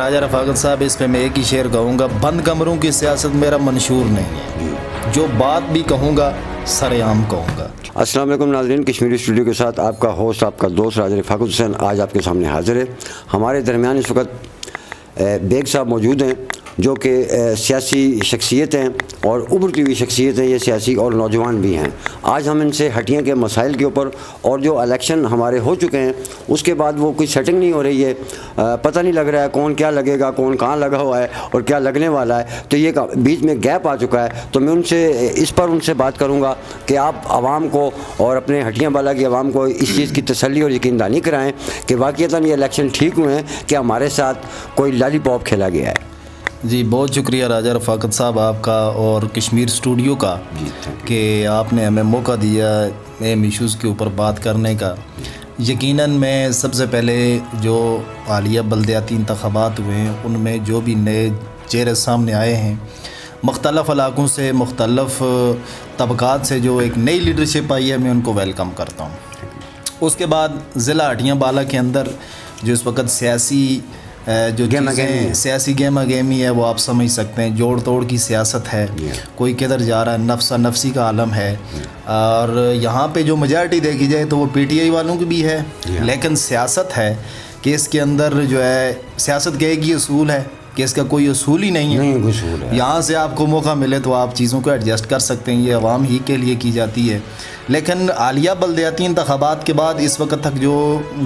راجہ رفاقت صاحب، اس پہ میں ایک ہی شعر کہوں گا، بند کمروں کی سیاست میرا منشور نہیں ہے، جو بات بھی کہوں گا سر عام کہوں گا۔ السلام علیکم ناظرین، کشمیری اسٹوڈیو کے ساتھ آپ کا ہوسٹ، آپ کا دوست راجہ رفاقت حسین آج آپ کے سامنے حاضر ہے۔ ہمارے درمیان اس وقت بیگ صاحب موجود ہیں جو کہ سیاسی شخصیت ہیں اور ابھرتی ہوئی شخصیت ہیں، یہ سیاسی اور نوجوان بھی ہیں۔ آج ہم ان سے ہٹیاں کے مسائل کے اوپر اور جو الیکشن ہمارے ہو چکے ہیں اس کے بعد وہ کوئی سیٹنگ نہیں ہو رہی ہے، پتہ نہیں لگ رہا ہے کون کیا لگے گا، کون کہاں لگا ہوا ہے اور کیا لگنے والا ہے، تو یہ بیچ میں گیپ آ چکا ہے۔ تو میں ان سے اس پر ان سے بات کروں گا کہ آپ عوام کو اور اپنے ہٹیاں بالا کی عوام کو اس چیز کی تسلی اور یقین دہانی کرائیں کہ واقعتاً یہ الیکشن ٹھیک ہوئے ہیں کہ ہمارے ساتھ کوئی لالی پاپ کھیلا گیا ہے۔ جی بہت شکریہ راجہ رفاقت صاحب آپ کا اور کشمیر اسٹوڈیو کا کہ آپ نے ہمیں موقع دیا اہم ایشوز کے اوپر بات کرنے کا۔ یقیناً میں سب سے پہلے جو حالیہ بلدیاتی انتخابات ہوئے ہیں ان میں جو بھی نئے چہرے سامنے آئے ہیں، مختلف علاقوں سے، مختلف طبقات سے جو ایک نئی لیڈرشپ آئی ہے، میں ان کو ویلکم کرتا ہوں۔ اس کے بعد ضلع ہٹیاں بالا کے اندر جو اس وقت سیاسی سیاسی گیما گیمی ہے، وہ آپ سمجھ سکتے ہیں، جوڑ توڑ کی سیاست ہے، کوئی کدھر جا رہا ہے، نفسا نفسی کا عالم ہے۔ اور یہاں پہ جو میجارٹی دیکھی جائے تو وہ پی ٹی آئی والوں کی بھی ہے، لیکن سیاست ہے کہ اس کے اندر جو ہے سیاست کے ایک ہی اصول ہے کہ اس کا کوئی اصول ہی نہیں ہے۔ یہاں سے آپ کو موقع ملے تو آپ چیزوں کو ایڈجسٹ کر سکتے ہیں، یہ عوام ہی کے لیے کی جاتی ہے۔ لیکن حالیہ بلدیاتی انتخابات کے بعد اس وقت تک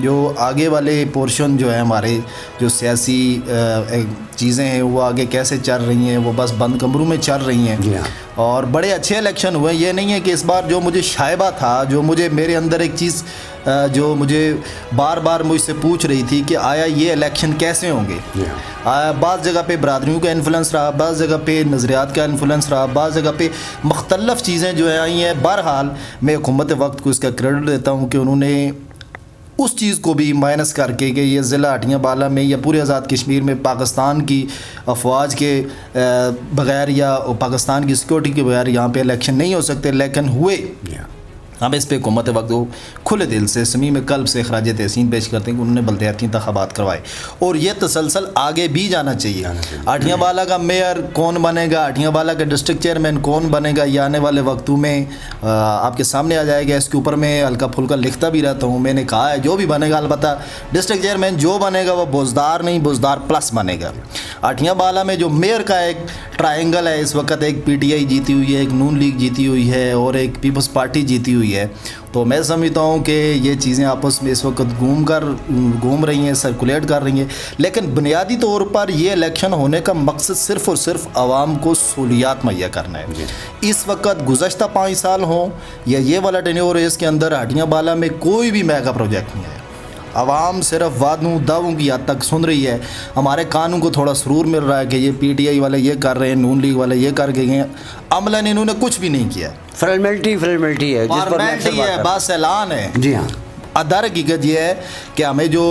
جو آگے والے پورشن جو ہے ہمارے جو سیاسی چیزیں ہیں وہ آگے کیسے چل رہی ہیں، وہ بس بند کمروں میں چل رہی ہیں اور بڑے اچھے الیکشن ہوئے۔ یہ نہیں ہے کہ اس بار جو مجھے شائبہ تھا، جو میرے اندر ایک چیز جو مجھے بار بار مجھ سے پوچھ رہی تھی کہ آیا یہ الیکشن کیسے ہوں گے، بعض جگہ پہ برادریوں کا انفلوئنس رہا، بعض جگہ پہ نظریات کا انفلوئنس رہا، بعض جگہ پہ مختلف چیزیں جو ہیں آئی ہیں۔ بہرحال میں حکومت وقت کو اس کا کریڈٹ دیتا ہوں کہ انہوں نے اس چیز کو بھی مائنس کر کے کہ یہ ضلع ہٹیاں بالا میں یا پورے آزاد کشمیر میں پاکستان کی افواج کے بغیر یا پاکستان کی سیکورٹی کے بغیر یہاں پہ الیکشن نہیں ہو سکتے، لیکن ہوئے۔ ہم اس پہ حکومت وقت کو کھلے دل سے، صمیم قلب سے خراج تحسین پیش کرتے ہیں کہ انہوں نے بلدیاتی انتخابات کروائے اور یہ تسلسل آگے بھی جانا چاہیے۔ ہٹیاں بالا کا میئر کون بنے گا، ہٹیاں بالا کا ڈسٹرکٹ چیئرمین کون بنے گا، یہ آنے والے وقتوں میں آپ کے سامنے آ جائے گا۔ اس کے اوپر میں ہلکا پھلکا لکھتا بھی رہتا ہوں، میں نے کہا ہے جو بھی بنے گا، البتہ ڈسٹرکٹ چیئرمین جو بنے گا وہ بوزدار نہیں، بوزدار پلس بنے گا۔ ہٹیاں بالا میں جو میئر کا ایک ٹرائنگل ہے، اس وقت ایک پی ٹی آئی جیتی ہوئی ہے، ایک نون لیگ جیتی ہوئی ہے اور ایک پیپلز پارٹی جیتی ہوئی ہے، تو میں سمجھتا ہوں کہ یہ چیزیں آپس میں اس وقت گھوم رہی ہیں، سرکولیٹ کر رہی ہیں۔ لیکن بنیادی طور پر یہ الیکشن ہونے کا مقصد صرف اور صرف عوام کو سہولیات مہیا کرنا ہے۔ اس وقت گزشتہ 5 سال ہوں یا یہ والا ٹینیور ہے، اس کے اندر ہٹیاں بالا میں کوئی بھی میگا پروجیکٹ نہیں ہے۔ عوام صرف وعدوں دعووں کی حد تک سن رہی ہے۔ ہمارے قانون کو تھوڑا سرور مل رہا ہے کہ یہ پی ٹی آئی والے یہ کر رہے ہیں، نون لیگ والے یہ کر کے گئے ہیں، عملاً انہوں نے کچھ بھی نہیں کیا۔ فارمیلٹی ہے، بس اعلان ہے۔ جی ہاں، ادھر حقیقت یہ ہے کہ ہمیں جو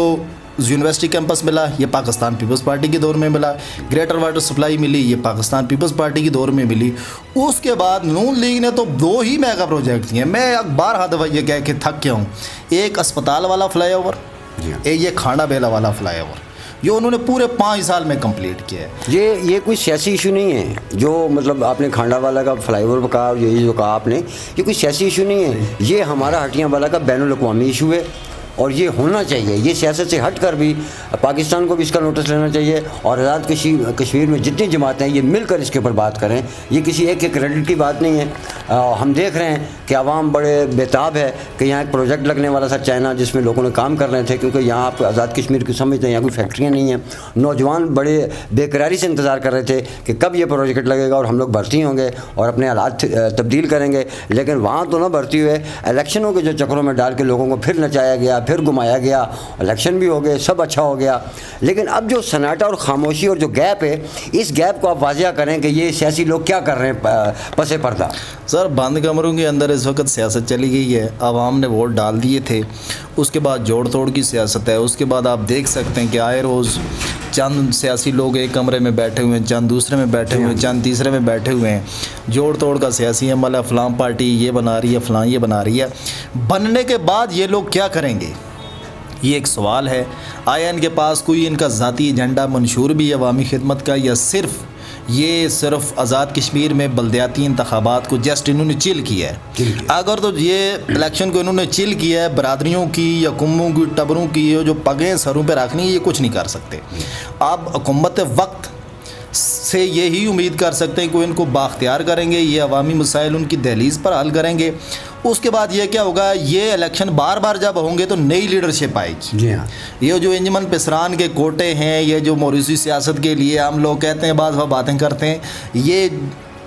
یونیورسٹی کیمپس ملا یہ پاکستان پیپلز پارٹی کے دور میں ملا، گریٹر واٹر سپلائی ملی یہ پاکستان پیپلز پارٹی کے دور میں ملی۔ اس کے بعد نون لیگ نے تو 2 ہی میگا پروجیکٹ کیے ہیں۔ میں بارہا دفعہ یہ کہہ کے تھک گیا ہوں، ایک اسپتال والا فلائی اوور، ایک یہ کھانا بیلا والا فلائی اوور، جو انہوں نے پورے 5 سال میں کمپلیٹ کیا ہے۔ یہ کوئی سیاسی ایشو نہیں ہے، جو مطلب آپ نے کھانڈا والا کا فلائی اوور کہا اور یہ جو کہا آپ نے، یہ کوئی سیاسی ایشو نہیں ہے، یہ ہمارا ہٹیاں والا کا بین الاقوامی ایشو ہے اور یہ ہونا چاہیے۔ یہ سیاست سے ہٹ کر بھی پاکستان کو بھی اس کا نوٹس لینا چاہیے اور آزاد کشمیر میں جتنی جماعتیں ہیں یہ مل کر اس کے اوپر بات کریں۔ یہ کسی ایک کے کریڈٹ کی بات نہیں ہے۔ ہم دیکھ رہے ہیں کہ عوام بڑے بیتاب ہے کہ یہاں ایک پروجیکٹ لگنے والا تھا چائنا، جس میں لوگوں نے کام کر رہے تھے، کیونکہ یہاں آپ آزاد کشمیر کی سمجھتے ہیں یہاں کوئی فیکٹریاں نہیں ہیں۔ نوجوان بڑے بے قراری سے انتظار کر رہے تھے کہ کب یہ پروجیکٹ لگے گا اور ہم لوگ بھرتی ہوں گے اور اپنے حالات تبدیل کریں گے، لیکن وہاں تو نہ بھرتی ہوئے الیکشنوں کے جو چکروں میں ڈال کے لوگوں کو پھر نچایا گیا، پھر گھمایا گیا، الیکشن بھی ہو گئے، سب اچھا ہو گیا۔ لیکن اب جو سناٹا اور خاموشی اور جو گیپ ہے، اس گیپ کو آپ واضح کریں کہ یہ سیاسی لوگ کیا کر رہے ہیں پس پردہ۔ سر بند کمروں کے اندر اس وقت سیاست چلی گئی ہے، عوام نے ووٹ ڈال دیے تھے، اس کے بعد جوڑ توڑ کی سیاست ہے۔ اس کے بعد آپ دیکھ سکتے ہیں کہ آئے روز چند سیاسی لوگ ایک کمرے میں بیٹھے ہوئے ہیں، چند دوسرے میں بیٹھے ہوئے ہیں، چند تیسرے میں بیٹھے ہوئے ہیں، جوڑ توڑ کا سیاسی عمل ہے، فلاں پارٹی یہ بنا رہی ہے، فلاں یہ بنا رہی ہے۔ بننے کے بعد یہ لوگ کیا کریں گے، یہ ایک سوال ہے، آیا ان کے پاس کوئی ان کا ذاتی ایجنڈا منشور بھی ہے عوامی خدمت کا، یا صرف آزاد کشمیر میں بلدیاتی انتخابات کو جسٹ انہوں نے چل کیا ہے؟ اگر تو یہ الیکشن کو انہوں نے چل کیا ہے، برادریوں کی یا قوموں کی ٹبروں کی جو پگیں سروں پہ رکھنی ہے، یہ کچھ نہیں کر سکتے. آپ حکومت وقت سے یہی امید کر سکتے ہیں کہ ان کو بااختیار کریں گے، یہ عوامی مسائل ان کی دہلیز پر حل کریں گے. اس کے بعد یہ کیا ہوگا، یہ الیکشن بار بار جب ہوں گے تو نئی لیڈرشپ آئے گی. جی ہاں، یہ جو انجمن پسران کے کوٹے ہیں، یہ جو موروثی سیاست کے لیے ہم لوگ کہتے ہیں، بعض باتیں کرتے ہیں، یہ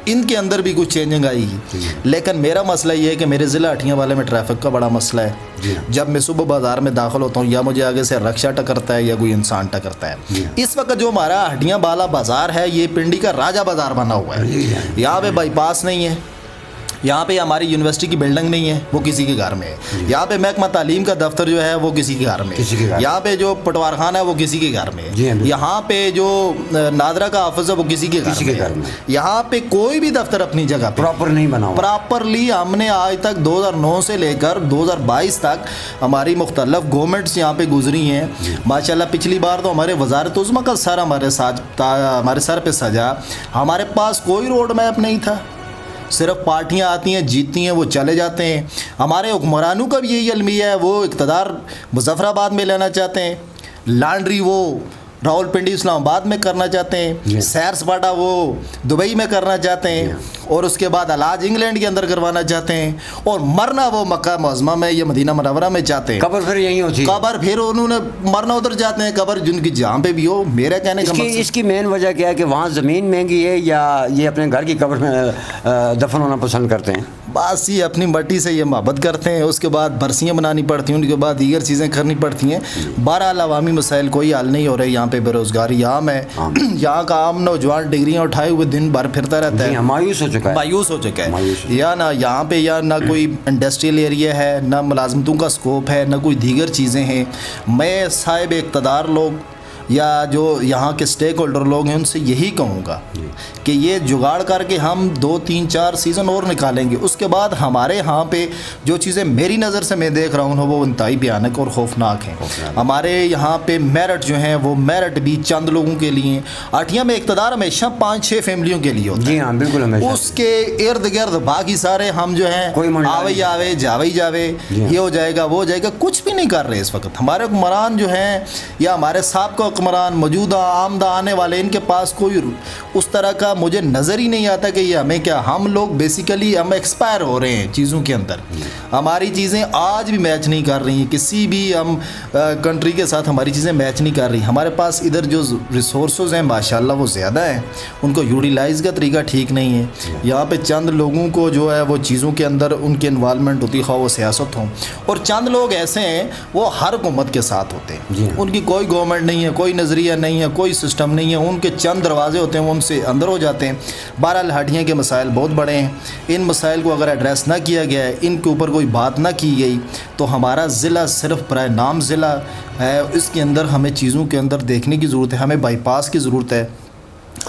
ان کے اندر بھی کچھ چینجنگ آئی گی. لیکن میرا مسئلہ یہ ہے کہ میرے ضلع ہٹیاں والے میں ٹریفک کا بڑا مسئلہ ہے. جب میں صبح بازار میں داخل ہوتا ہوں، یا مجھے آگے سے رکشہ ٹکرتا ہے یا کوئی انسان ٹکرتا ہے. اس وقت جو ہمارا ہٹیاں والا بازار ہے، یہ پنڈی کا راجہ بازار بنا ہوا ہے. یہاں پہ بائی پاس نہیں ہے، یہاں پہ ہماری یونیورسٹی کی بلڈنگ نہیں ہے، وہ کسی کے گھر میں ہے. یہاں پہ محکمہ تعلیم کا دفتر جو ہے وہ کسی کے گھر میں ہے. یہاں پہ جو پٹوار خانہ ہے وہ کسی کے گھر میں ہے. یہاں پہ جو نادرہ کا آفس ہے وہ کسی کے گھر میں ہے. یہاں پہ کوئی بھی دفتر اپنی جگہ پراپر نہیں بنا ہوا. پراپرلی ہم نے آج تک 2009 سے لے کر 2022 تک ہماری مختلف گورنمنٹس یہاں پہ گزری ہیں. ماشاءاللہ پچھلی بار تو ہمارے وزارت عظمیٰ کا سر ہمارے سر پہ سجا. ہمارے پاس کوئی روڈ میپ نہیں تھا، صرف پارٹیاں آتی ہیں، جیتتی ہیں، وہ چلے جاتے ہیں. ہمارے حکمرانوں کا بھی یہی المیہ ہے، وہ اقتدار مظفر آباد میں لینا چاہتے ہیں، لانڈری وہ راول پنڈی اسلام آباد میں کرنا چاہتے ہیں، سیر سپاٹا وہ دبئی میں کرنا چاہتے ہیں، اور اس کے بعد علاج انگلینڈ کے اندر کروانا چاہتے ہیں، اور مرنا وہ مکہ معظمہ میں یا مدینہ منورہ میں چاہتے ہیں. قبر پھر یہی ہوتی ہے، قبر پھر انہوں نے مرنا ادھر جاتے ہیں، قبر جن کی جہاں پہ بھی ہو. میرا کہنے کا اس کی مین وجہ کیا ہے کہ وہاں زمین مہنگی ہے، یا یہ اپنے گھر کی قبر میں دفن ہونا پسند کرتے ہیں؟ بس یہ اپنی مٹی سے یہ محبت کرتے ہیں. اس کے بعد برسیاں بنانی پڑتی ہیں، ان کے بعد دیگر چیزیں کرنی پڑتی ہیں. بہرحال عوامی مسائل کوئی حل نہیں ہو رہے. یہاں پہ بے روزگاری عام ہے، یہاں کا عام نوجوان ڈگریاں اٹھائے ہوئے دن بھر پھرتا رہتا ہے، مایوس ہو چکا ہے. یا نہ یہاں پہ یا نہ کوئی انڈسٹریل ایریا ہے، نہ ملازمتوں کا سکوپ ہے، نہ کوئی دیگر چیزیں ہیں. میں صاحب اقتدار لوگ یا جو یہاں کے سٹیک ہولڈر لوگ ہیں ان سے یہی کہوں گا کہ یہ جگاڑ کر کے ہم 2 3 4 سیزن اور نکالیں گے. اس کے بعد ہمارے ہاں پہ جو چیزیں میری نظر سے میں دیکھ رہا ہوں وہ انتہائی بھیانک اور خوفناک ہیں. ہمارے یہاں پہ میرٹ جو ہیں وہ میرٹ بھی چند لوگوں کے لیے. اٹھیاں میں اقتدار ہمیشہ 5 6 فیملیوں کے لیے ہوتا ہے. جی ہاں بالکل. اس کے ارد گرد باقی سارے ہم جو ہیں آوے جاوے یہ ہو جائے گا وہ ہو جائے گا، کچھ بھی نہیں کر رہے اس وقت. ہمارے حکمران جو ہیں یا ہمارے سابقہ حکمران موجودہ آمدہ آنے والے، ان کے پاس کوئی اس طرح کا مجھے نظر ہی نہیں آتا کہ یہ ہمیں کیا. ہم لوگ بیسیکلی ہم ایکسپائر ہو رہے ہیں چیزوں کے اندر. ہماری چیزیں آج بھی میچ نہیں کر رہی ہیں، کسی بھی ہم کنٹری کے ساتھ ہماری چیزیں میچ نہیں کر رہی. ہمارے پاس ادھر جو ریسورسز ہیں ماشاءاللہ وہ زیادہ ہیں، ان کو یوٹیلائز کا طریقہ ٹھیک نہیں ہے. یہاں پہ چند لوگوں کو جو ہے وہ چیزوں کے اندر ان کی انوالومنٹ ہوتی ہے، خواہ وہ سیاست ہوں. اور چند لوگ ایسے ہیں وہ ہر حکومت کے ساتھ ہوتے ہیں، ان کی کوئی گورنمنٹ نہیں ہے، کوئی نظریہ نہیں ہے، کوئی سسٹم نہیں ہے، ان کے چند دروازے ہوتے ہیں وہ ان سے اندر ہو جاتے ہیں. بہرحال ہٹیاں کے مسائل بہت بڑے ہیں. ان مسائل کو اگر ایڈریس نہ کیا گیا ہے، ان کے اوپر کوئی بات نہ کی گئی، تو ہمارا ضلع صرف برائے نام ضلع ہے. اس کے اندر ہمیں چیزوں کے اندر دیکھنے کی ضرورت ہے. ہمیں بائی پاس کی ضرورت ہے،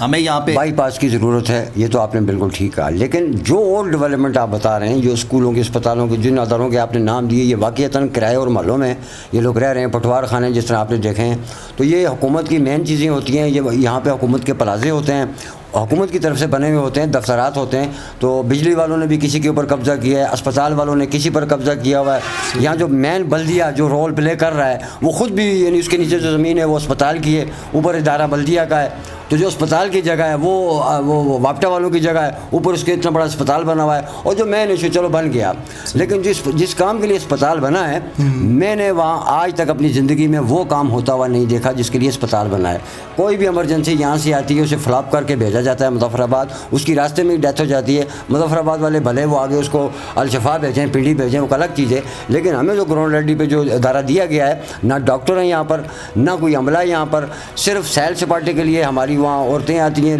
ہمیں یہاں پہ بائی پاس کی ضرورت ہے. یہ تو آپ نے بالکل ٹھیک کہا. لیکن جو اور ڈیولپمنٹ آپ بتا رہے ہیں، جو اسکولوں کے اسپتالوں کے جن اداروں کے آپ نے نام دیے، یہ واقعتاً کرائے اور محلوں میں یہ لوگ رہ رہے ہیں. پٹوار خانے جس طرح آپ نے دیکھے ہیں، تو یہ حکومت کی مین چیزیں ہوتی ہیں. یہ یہاں پہ حکومت کے پلازے ہوتے ہیں، حکومت کی طرف سے بنے ہوئے ہوتے ہیں، دفترات ہوتے ہیں. تو بجلی والوں نے بھی کسی کے اوپر قبضہ کیا ہے، اسپتال والوں نے کسی پر قبضہ کیا ہوا ہے. یہاں جو مین بلدیہ جو رول پلے کر رہا ہے وہ خود بھی، یعنی اس کے نیچے جو زمین ہے وہ اسپتال کی ہے، اوپر ادارہ بلدیہ کا ہے. تو جو اسپتال کی جگہ ہے وہ واپٹا والوں کی جگہ ہے، اوپر اس کے اتنا بڑا اسپتال بنا ہوا ہے. اور جو مین ایشو چلو بن گیا، لیکن جس کام کے لیے اسپتال بنا ہے، میں نے وہاں آج تک اپنی زندگی میں وہ کام ہوتا ہوا نہیں دیکھا جس کے لیے اسپتال بنا ہے. کوئی بھی ایمرجنسی یہاں سے آتی ہے، اسے فلاپ کر کے بھیجا جاتا ہے مظفر آباد، اس کی راستے میں ڈیتھ ہو جاتی ہے. مظفر آباد والے بھلے وہ آگے اس کو الشفا بھیجیں، پنڈی بھیجیں، وہ الگ چیز ہے. لیکن ہمیں جو گراؤنڈ ریڈی پہ جو ادارہ دیا گیا ہے، نہ ڈاکٹر ہیں یہاں پر، نہ کوئی عملہ ہے یہاں پر. صرف سیل سپاٹے کے لیے ہماری وہاں عورتیں آتی ہیں.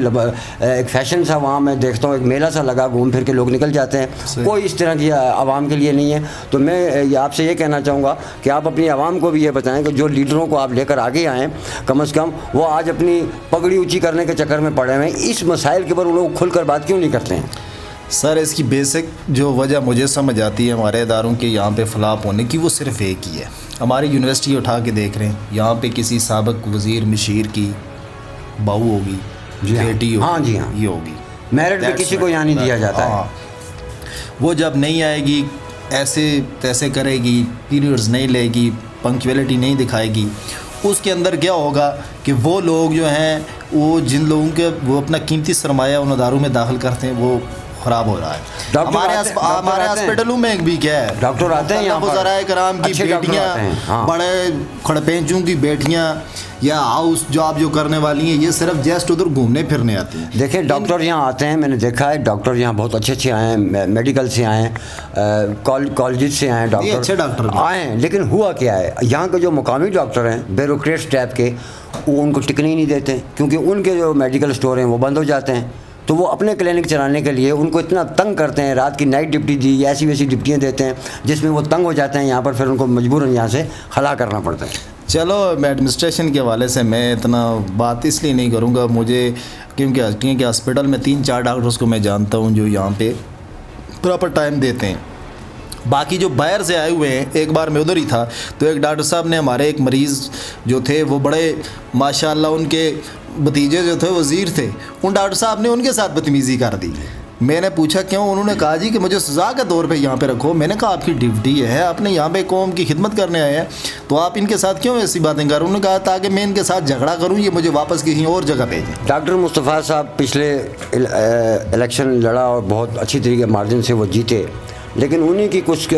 ایک فیشن سا وہاں میں دیکھتا ہوں، ایک میلہ سا لگا، گھوم پھر کے لوگ نکل جاتے ہیں. کوئی اس طرح کی عوام کے لیے نہیں ہے. تو میں آپ سے یہ کہنا چاہوں گا کہ آپ اپنی عوام کو بھی یہ بتائیں کہ جو لیڈروں کو آپ لے کر آگے آئیں، کم از کم وہ آج اپنی پگڑی اونچی کرنے کے چکر میں پڑے ہوئے ہیں. اس مسائل کے اوپر وہ لوگ کھل کر بات کیوں نہیں کرتے ہیں؟ سر اس کی بیسک جو وجہ مجھے سمجھ آتی ہے ہمارے اداروں کے یہاں پہ فلاپ ہونے کی، وہ صرف ایک ہی ہے. ہماری یونیورسٹی اٹھا کے دیکھ رہے ہیں، یہاں پہ کسی سابق وزیر مشیر کی بہو ہوگی، بیٹی ہوگی، ہاں جی ہاں، یہ ہوگی، میرٹ پہ کسی کو یہاں نہیں دیا جاتا ہے. وہ جب نہیں آئے گی، ایسے تیسے کرے گی، پیریڈز نہیں لے گی، پنکچویلٹی نہیں دکھائے گی، اس کے اندر کیا ہوگا کہ وہ لوگ جو ہیں، وہ جن لوگوں کے وہ اپنا قیمتی سرمایہ ان اداروں میں داخل کرتے ہیں، وہ خراب ہو رہا ہے. ہمارے ہاسپٹلوں میں بھی کیا ہے، ڈاکٹر آتے ہیں یہاں پر، وزراء کرام کی بیٹیاں، بڑے کھڑپینچوں کی بیٹیاں یا ہاؤس جاب جو کرنے والی ہیں، یہ صرف جسٹ ادھر گھومنے پھرنے آتی ہیں. دیکھیں ڈاکٹر یہاں آتے ہیں، میں نے دیکھا ہے ڈاکٹر یہاں بہت اچھے اچھے آئے ہیں، میڈیکل سے آئے ہیں، کالجز سے آئے ہیں، اچھے ڈاکٹر آئے ہیں. لیکن ہوا کیا ہے، یہاں کے جو مقامی ڈاکٹر ہیں بیوروکریٹس ٹائپ کے، وہ ان کو ٹکنے ہی نہیں دیتے، کیونکہ ان کے جو میڈیکل اسٹور ہیں وہ بند ہو جاتے ہیں. تو وہ اپنے کلینک چلانے کے لیے ان کو اتنا تنگ کرتے ہیں، رات کی نائٹ ڈپٹی دی، ایسی ویسی ڈپٹیاں دیتے ہیں جس میں وہ تنگ ہو جاتے ہیں یہاں پر، پھر ان کو مجبوراً یہاں سے خلا کرنا پڑتا ہے. چلو میں ایڈمنسٹریشن کے حوالے سے میں اتنا بات اس لیے نہیں کروں گا، مجھے کیونکہ ہاسپٹل میں 3-4 ڈاکٹرز کو میں جانتا ہوں جو یہاں پہ پراپر ٹائم دیتے ہیں. باقی جو باہر سے آئے ہوئے ہیں، ایک بار میں ادھر ہی تھا تو ایک ڈاکٹر صاحب نے ہمارے ایک مریض جو تھے، وہ بڑے ماشاءاللہ ان کے بھتیجے جو تھے وزیر تھے، ان ڈاکٹر صاحب نے ان کے ساتھ بدتمیزی کر دی. میں نے پوچھا کیوں؟ انہوں نے کہا جی کہ مجھے سزا کے طور پہ یہاں پہ رکھو. میں نے کہا آپ کی ڈیوٹی ہے، آپ نے یہاں پہ قوم کی خدمت کرنے آئے ہیں، تو آپ ان کے ساتھ کیوں ایسی باتیں کر رہے ہیں؟ انہوں نے کہا تاکہ میں ان کے ساتھ جھگڑا کروں، یہ مجھے واپس کسی اور جگہ بھیجیں. ڈاکٹر مصطفیٰ صاحب پچھلے الیکشن لڑا اور بہت اچھی طریقے مارجن سے وہ جیتے، لیکن انہی کی کچھ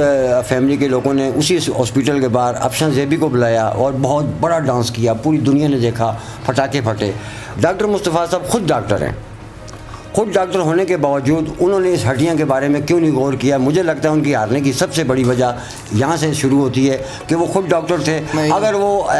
فیملی کے لوگوں نے اسی ہاسپٹل کے باہر افشان زیبی کو بلایا اور بہت بڑا ڈانس کیا، پوری دنیا نے دیکھا، پٹاخے پھٹے. ڈاکٹر مصطفیٰ صاحب خود ڈاکٹر ہیں، خود ڈاکٹر ہونے کے باوجود انہوں نے اس ہڈیاں کے بارے میں کیوں نہیں غور کیا؟ مجھے لگتا ہے ان کی ہارنے کی سب سے بڑی وجہ یہاں سے شروع ہوتی ہے کہ وہ خود ڈاکٹر تھے. اگر وہ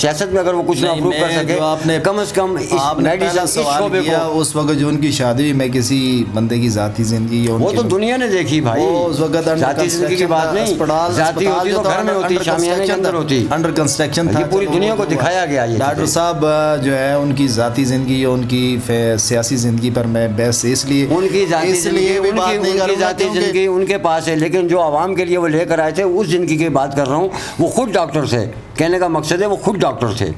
سیاست میں اگر وہ کچھ نہ اپروو کر سکے، کم از کم اس میڈیسن اس شعبے کو، اس وقت جو ان کی شادی ہوئی، میں کسی بندے کی ذاتی زندگی وہ تو دنیا نے دیکھی بھائی، اس وقت ذاتی زندگی کی بات نہیں، ذاتی ہوتی تو گھر میں ہوتی، شامیانے کے اندر ہوتی، انڈر کنسٹرکشن تھا، یہ پوری دنیا کو دکھایا گیا. یہ ڈاکٹر صاحب جو ہے ان کی ذاتی زندگی اور ان کی سیاسی زندگی پر میں بحث اس لیے ان کی ذاتی زندگی ان کے پاس ہے، لیکن جو عوام کے لیے وہ لے کر آئے تھے اس زندگی کی بات کر رہا ہوں. وہ خود ڈاکٹر تھے، کہنے کا مقصد ہے وہ خود ڈاکٹر تھے.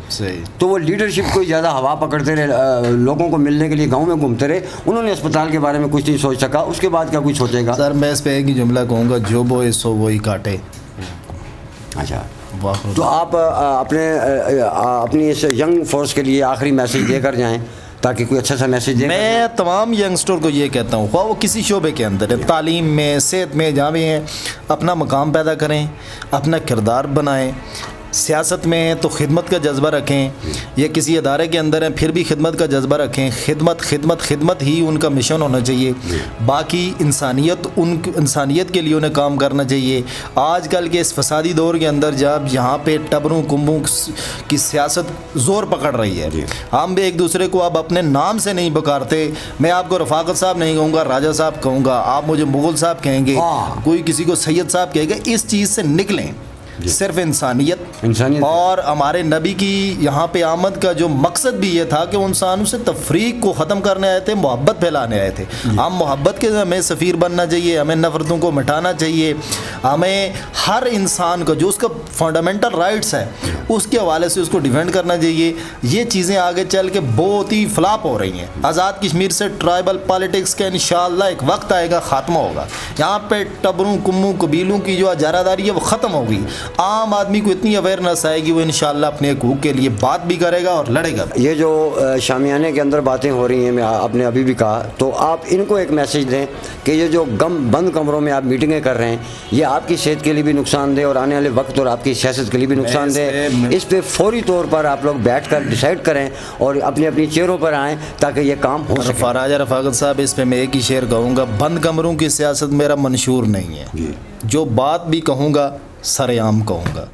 تو وہ لیڈرشپ کو زیادہ ہوا پکڑتے رہے، لوگوں کو ملنے کے لیے گاؤں میں گھومتے رہے. انہوں نے اسپتال کے بارے میں کچھ نہیں سوچ سکا، اس کے بعد کیا کچھ سوچے گا؟ سر میں اس پہ ایک ہی جملہ کہوں گا، جو بوئے سو وہی کاٹے. اچھا، تو آپ اپنی اس ینگ فورس کے لیے آخری میسج دے کر جائیں تاکہ کوئی اچھا سا میسیج دے. میں تمام ینگسٹر کو یہ کہتا ہوں، خواہ وہ کسی شعبے کے اندر ہے، تعلیم میں، صحت میں، جہاں بھی ہیں، اپنا مقام پیدا کریں، اپنا کردار بنائیں. سیاست میں ہیں تو خدمت کا جذبہ رکھیں، یا کسی ادارے کے اندر ہیں پھر بھی خدمت کا جذبہ رکھیں. خدمت خدمت خدمت ہی ان کا مشن ہونا چاہیے. باقی انسانیت کے لیے انہیں کام کرنا چاہیے. آج کل کے اس فسادی دور کے اندر جب یہاں پہ ٹبروں کنبوں کی سیاست زور پکڑ رہی ہے، ہم بھی ایک دوسرے کو اب اپنے نام سے نہیں پکارتے. میں آپ کو رفاقت صاحب نہیں کہوں گا، راجہ صاحب کہوں گا، آپ مجھے مغل صاحب کہیں گے، کوئی کسی کو سید صاحب کہے گا. اس چیز سے نکلیں. صرف انسانیت اور ہمارے نبی کی یہاں پہ آمد کا جو مقصد بھی یہ تھا کہ انسانوں سے تفریق کو ختم کرنے آئے تھے، محبت پھیلانے آئے تھے. ہم محبت کے ہمیں سفیر بننا چاہیے، ہمیں نفرتوں کو مٹانا چاہیے. ہمیں ہر انسان کو جو اس کا فنڈامنٹل رائٹس ہے اس کے حوالے سے اس کو ڈیفینڈ کرنا چاہیے. یہ چیزیں آگے چل کے بہت ہی فلاپ ہو رہی ہیں. آزاد کشمیر سے ٹرائبل پالیٹکس کا انشاءاللہ ایک وقت آئے گا، خاتمہ ہوگا. یہاں پہ ٹبروں کموں قبیلوں کی جو اجارہ داری ہے وہ ختم ہوگی. عام آدمی کو اتنی اویئرنیس آئے گی، وہ انشاءاللہ اپنے حقوق کے لیے بات بھی کرے گا اور لڑے گا. یہ جو شامیانے کے اندر باتیں ہو رہی ہیں، میں آپ نے ابھی بھی کہا، تو آپ ان کو ایک میسج دیں کہ یہ جو بند کمروں میں آپ میٹنگیں کر رہے ہیں، یہ آپ کی صحت کے لیے بھی نقصان دہ اور آنے والے وقت اور آپ کی سیاست کے لیے بھی نقصان دہ. اس پہ فوری طور پر آپ لوگ بیٹھ کر ڈیسائیڈ کریں اور اپنی اپنی چیئروں پر آئیں تاکہ یہ کام ہو سکے. راجہ رفاقت صاحب، اس پہ میں ایک ہی شعر کہوں گا، بند کمروں کی سیاست میرا منشور نہیں ہے. جو بات بھی کہوں گا سر عام کہوں گا.